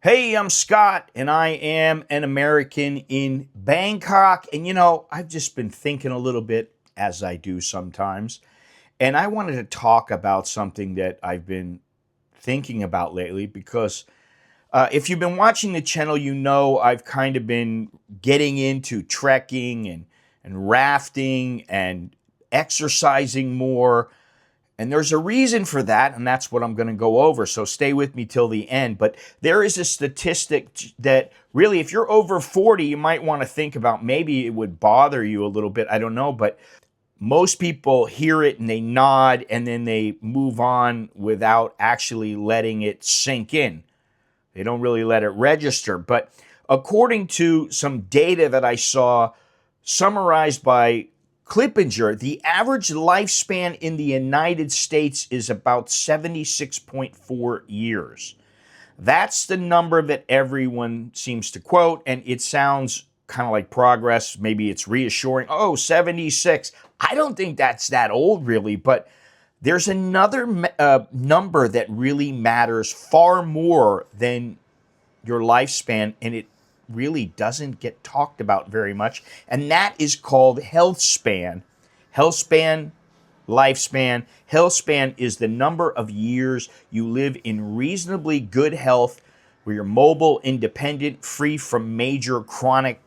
Hey, I'm Scott, and I am an American in Bangkok. And I've just been thinking a little bit, as I do sometimes. And I wanted to talk about something that I've been thinking about lately because if you've been watching the channel, I've kind of been getting into trekking and rafting and exercising more. And there's a reason for that, and that's what I'm going to go over. So stay with me till the end. But there is a statistic that really, if you're over 40, you might want to think about maybe it would bother you a little bit. I don't know. But most people hear it and they nod and then they move on without actually letting it sink in. They don't really let it register. But according to some data that I saw summarized by Clippinger, the average lifespan in the United States is about 76.4 years. That's the number that everyone seems to quote, and it sounds kind of like progress. Maybe it's reassuring. Oh, 76. I don't think that's that old, really, but there's another number that really matters far more than your lifespan, and it really doesn't get talked about very much, and that is called health span. Health span, lifespan. Health span is the number of years you live in reasonably good health, where you're mobile, independent, free from major chronic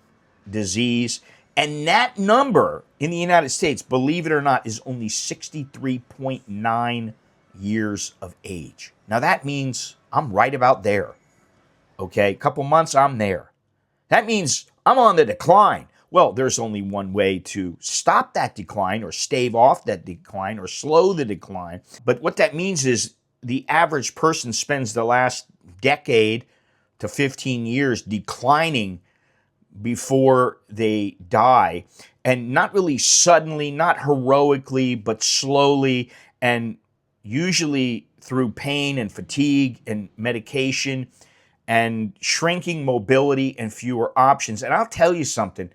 disease. And that number in the United States, believe it or not, is only 63.9 years of age. Now that means I'm right about there. Okay, a couple months, I'm there. That means I'm on the decline. Well, there's only one way to stop that decline or stave off that decline or slow the decline. But what that means is the average person spends the last decade to 15 years declining before they die. And not really suddenly, not heroically, but slowly, and usually through pain and fatigue and medication and shrinking mobility and fewer options. And I'll tell you something,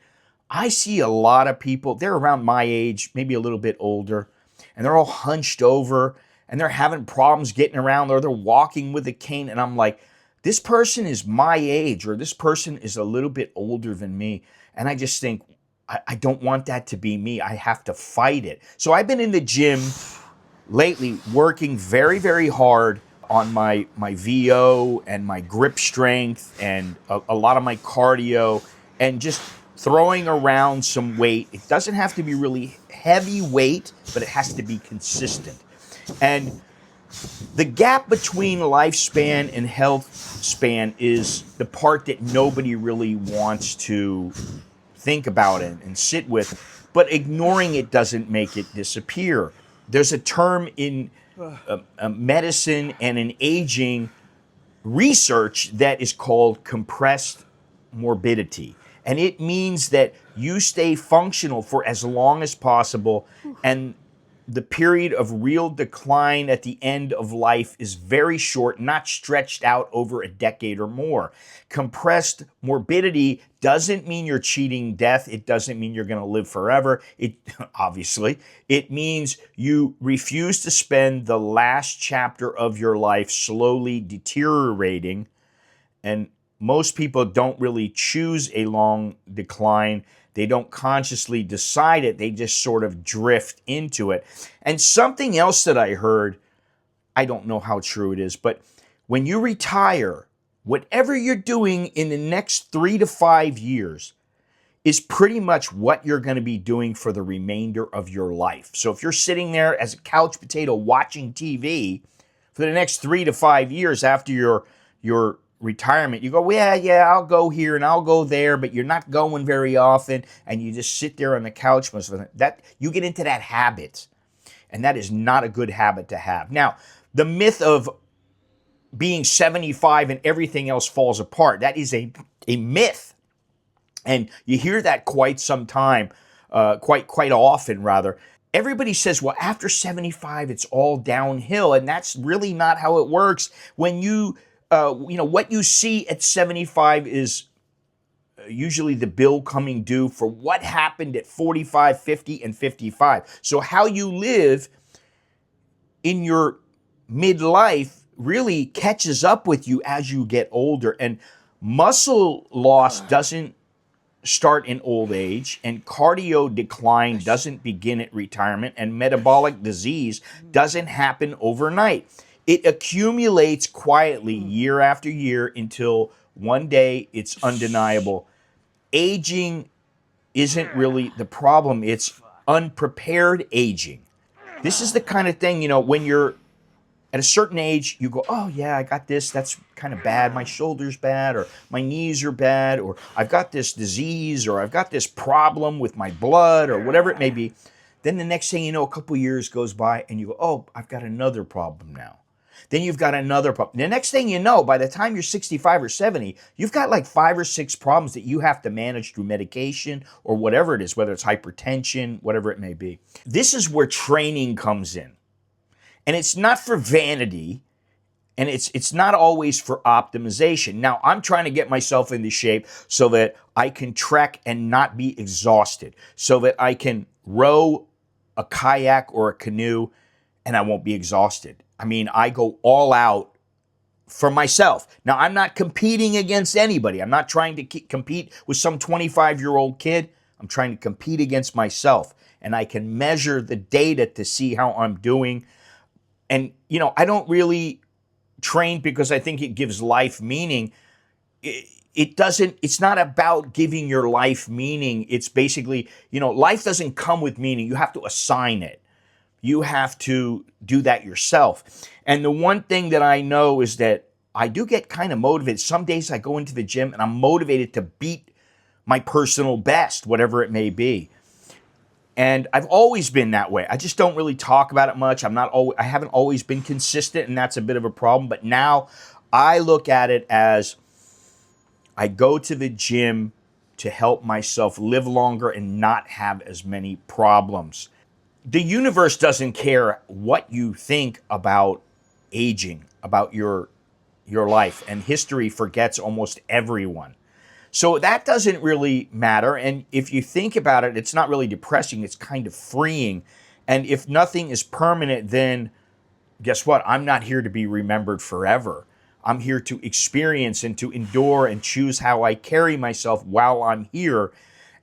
I see a lot of people, they're around my age, maybe a little bit older, and they're all hunched over and they're having problems getting around, or they're walking with a cane. And I'm like, this person is my age, or this person is a little bit older than me. And I just think, I don't want that to be me. I have to fight it. So I've been in the gym lately working very, very hard on my VO and my grip strength and a lot of my cardio, and just throwing around some weight. It doesn't have to be really heavy weight, but it has to be consistent. And the gap between lifespan and health span is the part that nobody really wants to think about it and sit with, but ignoring it doesn't make it disappear. There's a term in medicine and in aging research that is called compressed morbidity. And it means that you stay functional for as long as possible, and the period of real decline at the end of life is very short, not stretched out over a decade or more. Compressed morbidity doesn't mean you're cheating death. It doesn't mean you're going to live forever. Obviously, it means you refuse to spend the last chapter of your life slowly deteriorating. And most people don't really choose a long decline. They don't consciously decide it. They just sort of drift into it. And something else that I heard, I don't know how true it is, but when you retire, whatever you're doing in the next 3 to 5 years is pretty much what you're going to be doing for the remainder of your life. So if you're sitting there as a couch potato watching TV for the next 3 to 5 years after your retirement, you go, yeah, I'll go here and I'll go there, but you're not going very often, and you just sit there on the couch most of the time. That you get into that habit, and that is not a good habit to have. Now, the myth of being 75 and everything else falls apart, that is a myth, and you hear that quite often rather. Everybody says, well, after 75, it's all downhill, and that's really not how it works. When what you see at 75 is usually the bill coming due for what happened at 45, 50, and 55. So how you live in your midlife really catches up with you as you get older. And muscle loss doesn't start in old age, and cardio decline doesn't begin at retirement, and metabolic disease doesn't happen overnight. It accumulates quietly year after year until one day it's undeniable. Aging isn't really the problem, it's unprepared aging. This is the kind of thing, when you're at a certain age, you go, oh yeah, I got this, that's kind of bad, my shoulder's bad, or my knees are bad, or I've got this disease, or I've got this problem with my blood, or whatever it may be. Then the next thing you know, a couple years goes by and you go, oh, I've got another problem now. Then you've got another problem. The next thing you know, by the time you're 65 or 70, you've got like 5 or 6 problems that you have to manage through medication or whatever it is, whether it's hypertension, whatever it may be. This is where training comes in. And it's not for vanity, and it's not always for optimization. Now, I'm trying to get myself into shape so that I can trek and not be exhausted, so that I can row a kayak or a canoe and I won't be exhausted. I mean, I go all out for myself. Now, I'm not competing against anybody. I'm not trying to compete with some 25-year-old kid. I'm trying to compete against myself, and I can measure the data to see how I'm doing. And, I don't really train because I think it gives life meaning. It's not about giving your life meaning. It's basically, life doesn't come with meaning. You have to assign it. You have to do that yourself. And the one thing that I know is that I do get kind of motivated. Some days I go into the gym and I'm motivated to beat my personal best, whatever it may be. And I've always been that way. I just don't really talk about it much. I haven't always been consistent, and that's a bit of a problem. But now I look at it as I go to the gym to help myself live longer and not have as many problems. The universe doesn't care what you think about aging, about your life, and history forgets almost everyone. So that doesn't really matter. And if you think about it, it's not really depressing. It's kind of freeing. And if nothing is permanent, then guess what? I'm not here to be remembered forever. I'm here to experience and to endure and choose how I carry myself while I'm here.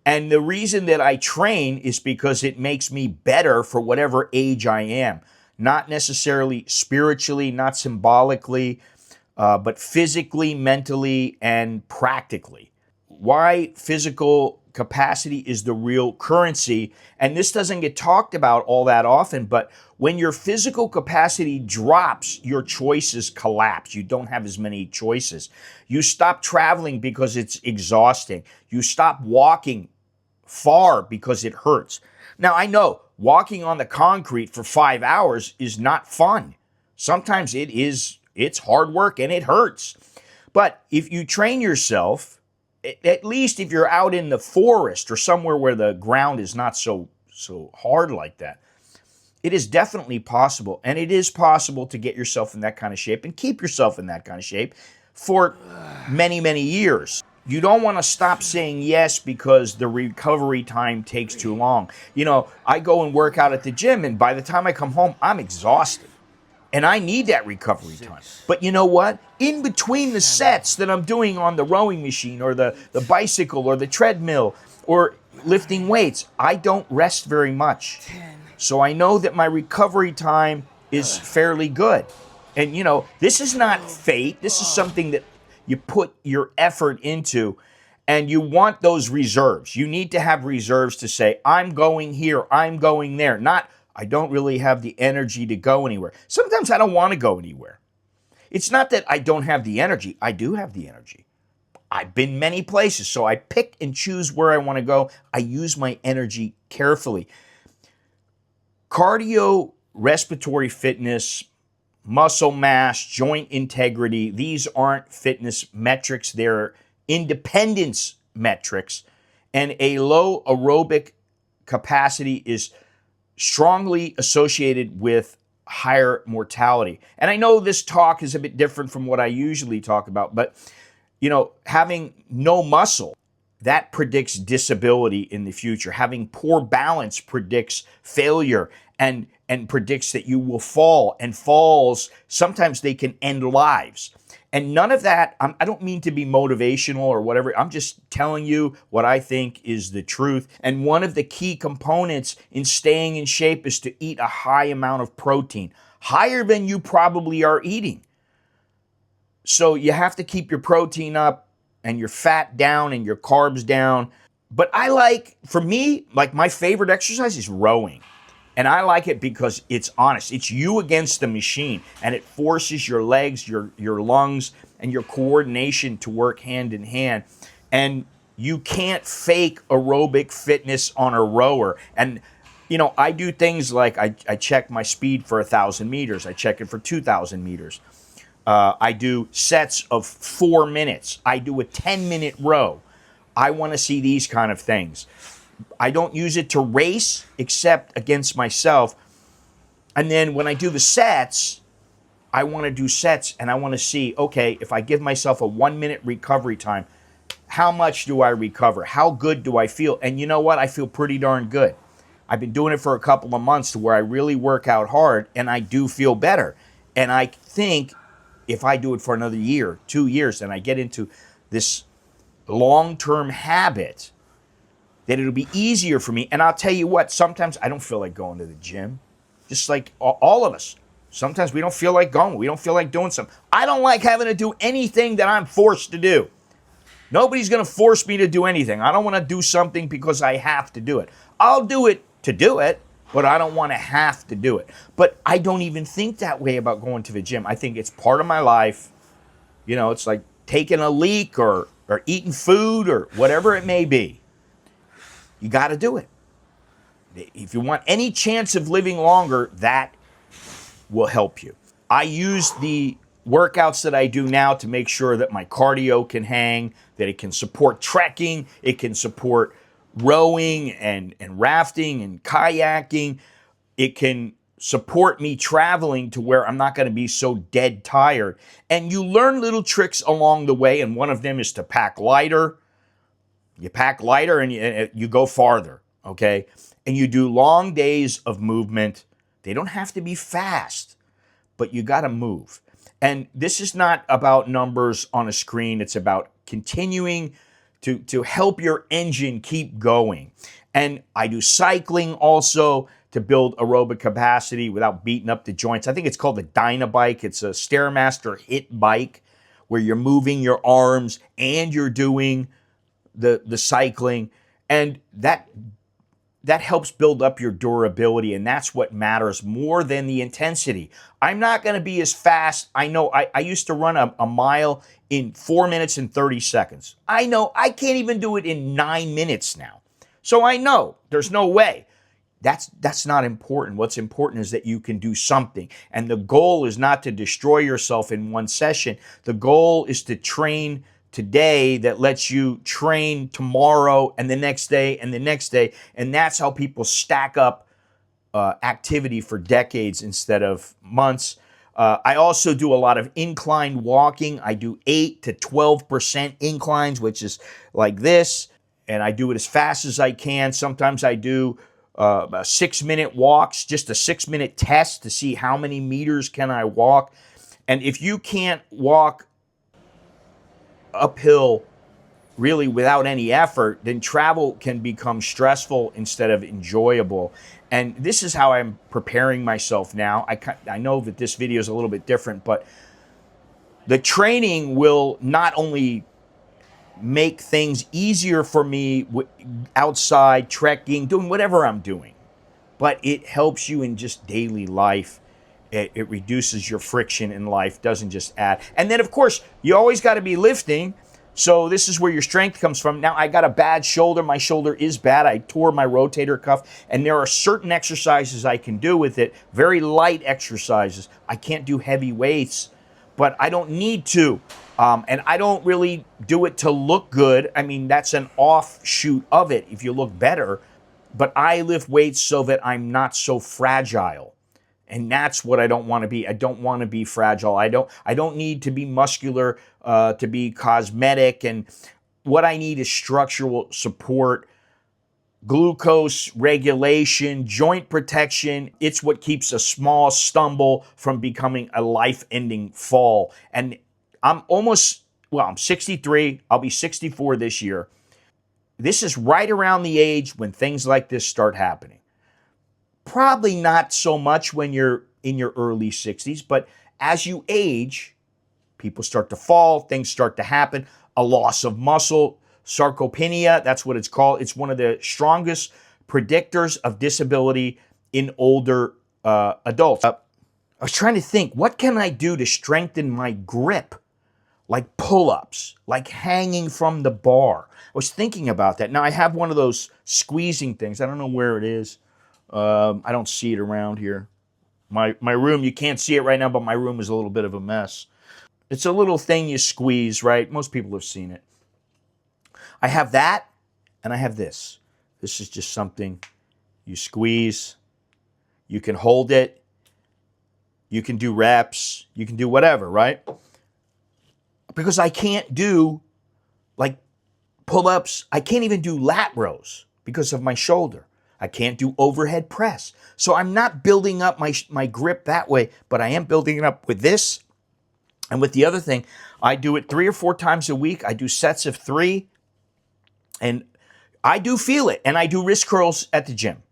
And the reason that I train is because it makes me better for whatever age I am. Not necessarily spiritually, not symbolically, but physically, mentally, and practically. Why physical capacity is the real currency. And this doesn't get talked about all that often, but when your physical capacity drops, your choices collapse. You don't have as many choices. You stop traveling because it's exhausting. You stop walking far because it hurts. Now, I know walking on the concrete for 5 hours is not fun. Sometimes it's hard work and it hurts. But if you train yourself, at least if you're out in the forest or somewhere where the ground is not so hard like that, it is definitely possible. And it is possible to get yourself in that kind of shape and keep yourself in that kind of shape for many, many years. You don't want to stop saying yes because the recovery time takes too long. I go and work out at the gym, and by the time I come home, I'm exhausted. And I need that recovery time. But you know what? In between the sets that I'm doing on the rowing machine or the bicycle or the treadmill or lifting weights, I don't rest very much. So I know that my recovery time is fairly good. And this is not fate. This is something that you put your effort into, and you want those reserves. You need to have reserves to say, I'm going here, I'm going there. Not, I don't really have the energy to go anywhere. Sometimes I don't want to go anywhere. It's not that I don't have the energy. I do have the energy. I've been many places, so I pick and choose where I want to go. I use my energy carefully. Cardio, respiratory fitness, muscle mass, joint integrity, these aren't fitness metrics. They're independence metrics. And a low aerobic capacity is strongly associated with higher mortality. And I know this talk is a bit different from what I usually talk about, but having no muscle, that predicts disability in the future. Having poor balance predicts failure and predicts that you will fall, and falls, sometimes they can end lives. And none of that, I don't mean to be motivational or whatever. I'm just telling you what I think is the truth. And one of the key components in staying in shape is to eat a high amount of protein, higher than you probably are eating. So you have to keep your protein up and your fat down and your carbs down. But for me, like my favorite exercise is rowing. And I like it because it's honest. It's you against the machine, and it forces your legs, your lungs, and your coordination to work hand in hand. And you can't fake aerobic fitness on a rower. And I do things like I check my speed for 1,000 meters. I check it for 2,000 meters. I do sets of 4 minutes. I do a 10-minute row. I want to see these kind of things. I don't use it to race except against myself. And then when I do the sets, I want to do sets and I want to see, okay, if I give myself a 1-minute recovery time, how much do I recover? How good do I feel? And you know what? I feel pretty darn good. I've been doing it for a couple of months to where I really work out hard and I do feel better. And I think if I do it for another year, 2 years, and I get into this long-term habit, that it'll be easier for me. And I'll tell you what, sometimes I don't feel like going to the gym. Just like all of us. Sometimes we don't feel like going. We don't feel like doing something. I don't like having to do anything that I'm forced to do. Nobody's going to force me to do anything. I don't want to do something because I have to do it. I'll do it to do it, but I don't want to have to do it. But I don't even think that way about going to the gym. I think it's part of my life. It's like taking a leak or eating food or whatever it may be. You got to do it. If you want any chance of living longer, that will help you. I use the workouts that I do now to make sure that my cardio can hang, that it can support trekking, it can support rowing and rafting and kayaking. It can support me traveling to where I'm not going to be so dead tired. And you learn little tricks along the way, and one of them is to pack lighter. You pack lighter and you go farther, okay? And you do long days of movement. They don't have to be fast, but you got to move. And this is not about numbers on a screen. It's about continuing to help your engine keep going. And I do cycling also to build aerobic capacity without beating up the joints. I think it's called the Dynabike. It's a Stairmaster HIIT bike where you're moving your arms and you're doing the cycling, and that helps build up your durability, and that's what matters more than the intensity. I'm not going to be as fast. I know I used to run a mile in 4 minutes and 30 seconds. I know I can't even do it in 9 minutes now. So I know there's no way. That's not important. What's important is that you can do something. And the goal is not to destroy yourself in one session. The goal is to train today that lets you train tomorrow and the next day and the next day. And that's how people stack up activity for decades instead of months. I also do a lot of incline walking. I do 8 to 12% inclines, which is like this. And I do it as fast as I can. Sometimes I do 6-minute walks, just a 6-minute test to see how many meters can I walk. And if you can't walk uphill really without any effort, then travel can become stressful instead of enjoyable. And this is how I'm preparing myself now. I know that this video is a little bit different, but the training will not only make things easier for me outside, trekking, doing whatever I'm doing, but it helps you in just daily life. It reduces your friction in life, doesn't just add. And then, of course, you always got to be lifting. So this is where your strength comes from. Now, I got a bad shoulder. My shoulder is bad. I tore my rotator cuff. And there are certain exercises I can do with it, very light exercises. I can't do heavy weights, but I don't need to. And I don't really do it to look good. I mean, that's an offshoot of it if you look better. But I lift weights so that I'm not so fragile. And that's what I don't want to be. I don't want to be fragile. I don't need to be muscular to be cosmetic. And what I need is structural support glucose regulation, joint protection. It's what keeps a small stumble from becoming a life-ending fall. And I'm 63. I'll be 64 this year. This is right around the age when things like this start happening. Probably not so much when you're in your early 60s, but as you age, people start to fall, things start to happen, a loss of muscle, sarcopenia, that's what it's called. It's one of the strongest predictors of disability in older adults. I was trying to think, what can I do to strengthen my grip? Like pull-ups, like hanging from the bar. I was thinking about that. Now I have one of those squeezing things. I don't know where it is. I don't see it around here. My room, you can't see it right now, but my room is a little bit of a mess. It's a little thing you squeeze, right? Most people have seen it. I have that, and I have this. This is just something you squeeze. You can hold it. You can do reps. You can do whatever, right? Because I can't do like pull-ups. I can't even do lat rows because of my shoulder. I can't do overhead press. So I'm not building up my grip that way, but I am building it up with this. And with the other thing, I do it 3 or 4 times a week. I do sets of 3, and I do feel it. And I do wrist curls at the gym.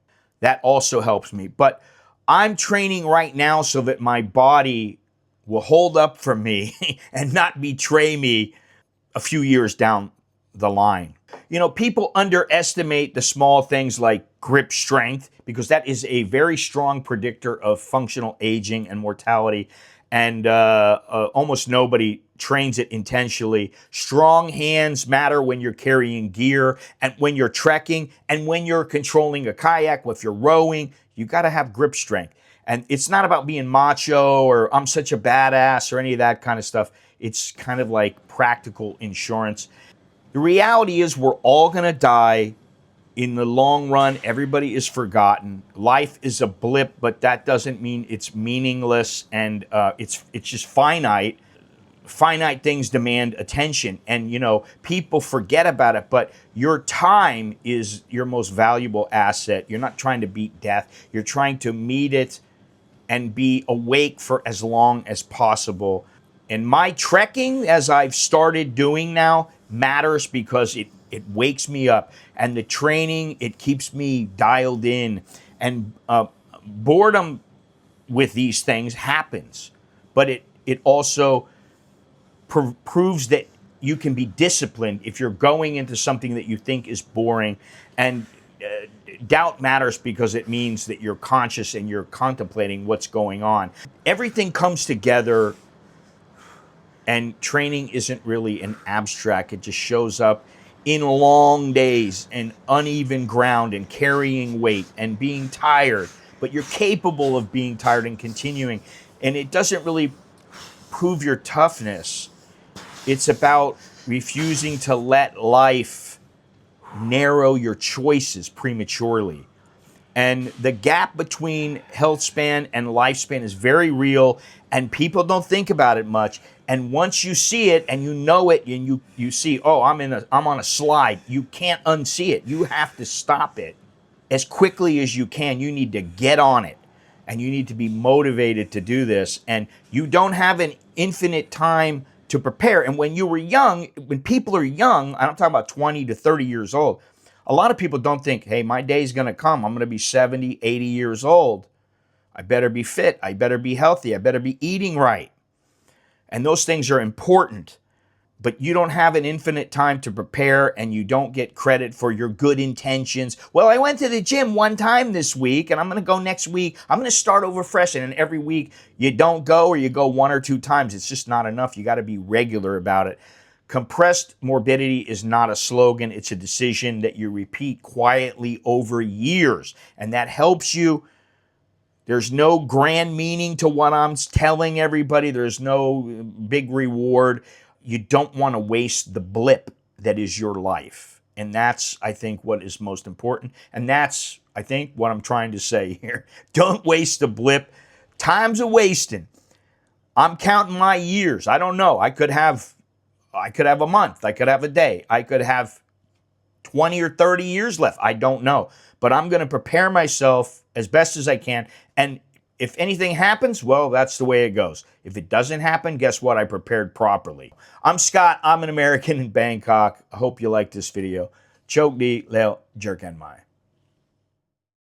That also helps me. But I'm training right now so that my body will hold up for me and not betray me a few years down the line. You know, people underestimate the small things like grip strength because that is a very strong predictor of functional aging and mortality. And almost nobody trains it intentionally. Strong hands matter when you're carrying gear and when you're trekking and when you're controlling a kayak. If you're rowing, you got to have grip strength. And it's not about being macho or I'm such a badass or any of that kind of stuff. It's kind of like practical insurance. The reality is we're all going to die. In the long run, everybody is forgotten. Life is a blip, but that doesn't mean it's meaningless and it's just finite. Finite things demand attention, and you know people forget about it. But your time is your most valuable asset. You're not trying to beat death. You're trying to meet it and be awake for as long as possible. And my trekking, as I've started doing now, matters because it wakes me up. And the training, it keeps me dialed in. And boredom with these things happens. But it also proves that you can be disciplined if you're going into something that you think is boring. And doubt matters because it means that you're conscious and you're contemplating what's going on. Everything comes together, and training isn't really an abstract. It just shows up in long days and uneven ground and carrying weight and being tired. But you're capable of being tired and continuing. And it doesn't really prove your toughness. It's about refusing to let life narrow your choices prematurely. And the gap between health span and lifespan is very real, and people don't think about it much. And once you see it and you know it, and you see, oh, I'm on a slide, you can't unsee it. You have to stop it as quickly as you can. You need to get on it, and you need to be motivated to do this. And you don't have an infinite time to prepare. And when you were young, when people are young, I'm talking about 20 to 30 years old, a lot of people don't think, hey, my day's going to come. I'm going to be 70, 80 years old. I better be fit. I better be healthy. I better be eating right. And those things are important. But you don't have an infinite time to prepare, and you don't get credit for your good intentions. Well, I went to the gym one time this week, and I'm going to go next week. I'm going to start over fresh. And then every week you don't go, or you go 1 or 2 times. It's just not enough. You got to be regular about it. Compressed morbidity is not a slogan. It's a decision that you repeat quietly over years. And that helps you. There's no grand meaning to what I'm telling everybody. There's no big reward. You don't want to waste the blip that is your life. And that's, I think, what is most important. And that's, I think, what I'm trying to say here. Don't waste the blip. Time's a wasting. I'm counting my years. I don't know. I could have a month. I could have a day. I could have 20 or 30 years left. I don't know. But I'm going to prepare myself as best as I can. And if anything happens, well, that's the way it goes. If it doesn't happen, guess what? I prepared properly. I'm Scott. I'm an American in Bangkok. I hope you like this video. Chok di leo jerk en mai.